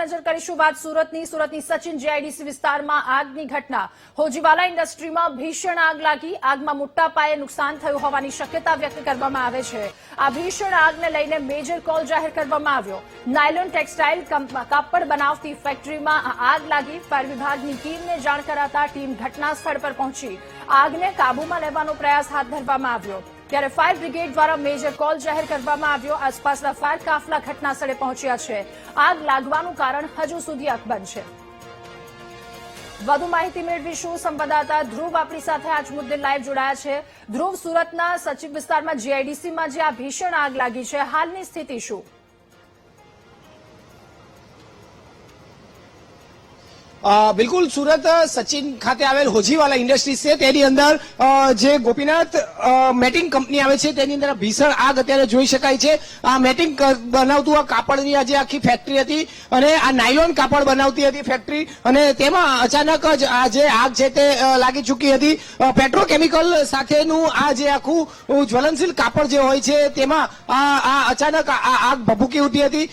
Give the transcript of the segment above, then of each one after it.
નજર કરીશું વાત સુરતની સચિન જીઆઈડીસી વિસ્તારમાં આગની ઘટના। હોજીવાલા ઇન્ડસ્ટ્રીમાં ભીષણ આગ લાગી। આગમાં મોટા પાયે નુકસાન થયું હોવાની શક્યતા વ્યક્ત કરવામાં આવે છે। આ ભીષણ આગને લઈને મેજર કોલ જાહેર કરવામાં આવ્યો। નાયલોન ટેક્સટાઇલ કાપડ બનાવતી ફેક્ટરીમાં આગ લાગી। ફાયર વિભાગની ટીમને જાણ કરાતા ટીમ ઘટના સ્થળ પર પહોંચી આગને કાબૂમાં લેવાનો પ્રયાસ હાથ ધરવામાં આવ્યો। ત્યારે ફાયર બ્રિગેડ દ્વારા મેજર કોલ જાહેર કરવામાં આવ્યો। આસપાસના ફાયર કાફલા ઘટના સ્થળે પહોંચ્યા છે। આગ લાગવાનું કારણ હજુ સુધી અકબંધ છે। વધુ માહિતી મેળવીશું। સંવાદદાતા ધ્રુવ આપણી સાથે આજ મુદ્દે લાઈવ જોડાયા છે। ધ્રુવ, સુરતના સચિન વિસ્તારમાં જીઆઈડીસીમાં જે આ ભીષણ આગ લાગી છે, હાલની સ્થિતિ શું? બિલકુલ, સુરત સચિન ખાતે આવેલ હોજીવાલા ઇન્ડસ્ટ્રીઝ છે તેની અંદર જે ગોપીનાથ મેટિંગ કંપની આવે છે તેની અંદર ભીષણ આગ અત્યારે જોઈ શકાય છે। આ મેટિંગ બનાવતું આ કાપડની આજે આખી ફેક્ટરી હતી અને આ નાયલોન કાપડ બનાવતી હતી ફેક્ટરી, અને તેમાં અચાનક જ આ જે આગ છે તે લાગી ચૂકી હતી। પેટ્રોકેમિકલ સાથેનું આ જે આખું જ્વલનશીલ કાપડ જે હોય છે તેમાં આ અચાનક આ આગ ભભૂકી ઉઠી હતી।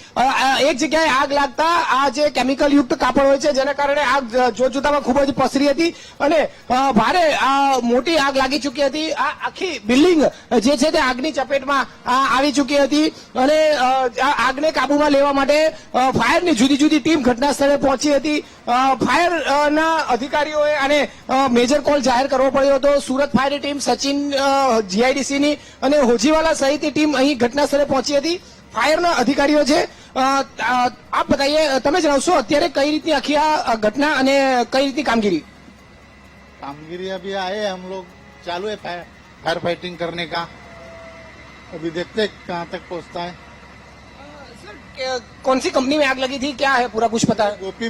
એક જગ્યાએ આગ લાગતા આ જે કેમિકલ યુક્ત કાપડ હોય છે જેના કારણે આગ જોતજોતામાં ખૂબ જ પસરી હતી અને ભારે મોટી આગ લાગી ચૂકી હતી। આ આખી બિલ્ડિંગ જે છે તે આગની ચપેટમાં આવી ચૂકી હતી અને આ આગને કાબૂમાં લેવા માટે ફાયરની જુદી જુદી ટીમ ઘટના સ્થળે પહોંચી હતી। ફાયરના અધિકારીઓએ આને મેજર કોલ જાહેર કરવો પડ્યો હતો। સુરત ફાયરની ટીમ, સચિન જીઆઈડીસીની અને હોજીવાલા સહિતની ટીમ અહીં ઘટના સ્થળે પહોંચી હતી। ફાયરના અધિકારીઓ છે। આપ बताइए, તમે જણાવશો અત્યારે કઈ રીતની આખી આ ઘટના અને કઈ રીતની કામગીરી? कामगिरी अभी आए हम लोग, चालू है फायर फाइटिंग करने का। अभी देखते हैं कहाँ तक पहुँचता है। सर, कौन सी कंपनी में आग लगी थी, क्या है पूरा कुछ पता है? गोपी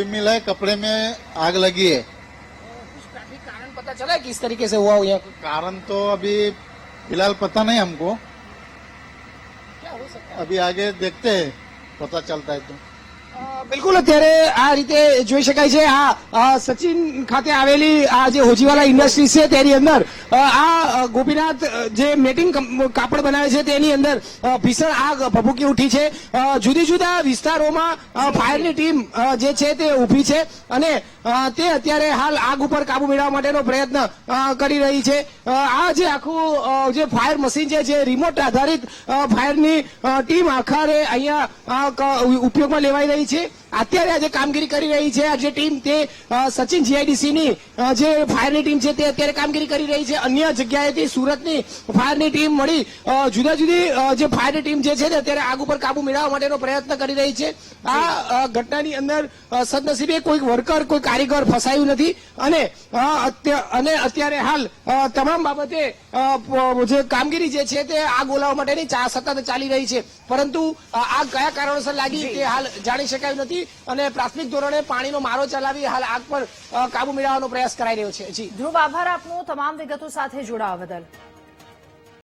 मिल है, कपड़े में आग लगी है। कुछ ट्रैफिक कारण पता चला है किस तरीके से हुआ हो? यहाँ कारण तो अभी फिलहाल पता नहीं हमको, क्या हो सकता है? अभी आगे देखते हैं, पता चलता है तो। બિલકુલ, અત્યારે આ રીતે જોઈ શકાય છે। આ સચિન ખાતે આવેલી આ જે હોજીવાલા ઇન્ડસ્ટ્રીઝ છે તેની અંદર આ ગોપીનાથ જે મેટિંગ કાપડ બનાવે છે તેની અંદર ભીષણ આગ ભભૂકી ઉઠી છે। જુદી જુદા વિસ્તારોમાં ફાયરની ટીમ જે છે તે ઊભી છે અને તે અત્યારે હાલ આગ ઉપર કાબુ મેળવવા માટેનો પ્રયત્ન કરી રહી છે। આ જે આખું જે ફાયર મશીન છે, જે રિમોટ આધારિત ફાયરની ટીમ આખરે અહીંયા ઉપયોગમાં લેવાઈ રહી છે। અત્યારે આ જે કામગીરી કરી રહી છે આ જે ટીમ તે સચિન જીઆઈડીસીની જે ફાયરની ટીમ છે તે અત્યારે કામગીરી કરી રહી છે। અન્ય જગ્યાએથી સુરતની ફાયરની ટીમ મળી જુદા જુદી જે ફાયરની ટીમ જે છે તે અત્યારે આગ ઉપર કાબુ મેળવવા માટેનો પ્રયત્ન કરી રહી છે। આ ઘટનાની અંદર સદનસીબે કોઈ વર્કર, કોઈ કારીગર ફસાયું નથી અને અત્યારે હાલ તમામ બાબતે જે કામગીરી જે છે તે આગ ઓલાવવા માટેની સતત ચાલી રહી છે, પરંતુ આગ કયા કારણોસર લાગી તે હાલ જાણી શકાયું નથી અને પ્રાથમિક ધોરણે પાણીનો મારો ચલાવી હાલ આગ પર કાબુ મેળવવાનો પ્રયાસ કરાઈ રહ્યો છે। જી ધ્રુવ, આભાર આપનો તમામ વિગતો સાથે જોડાવા બદલ।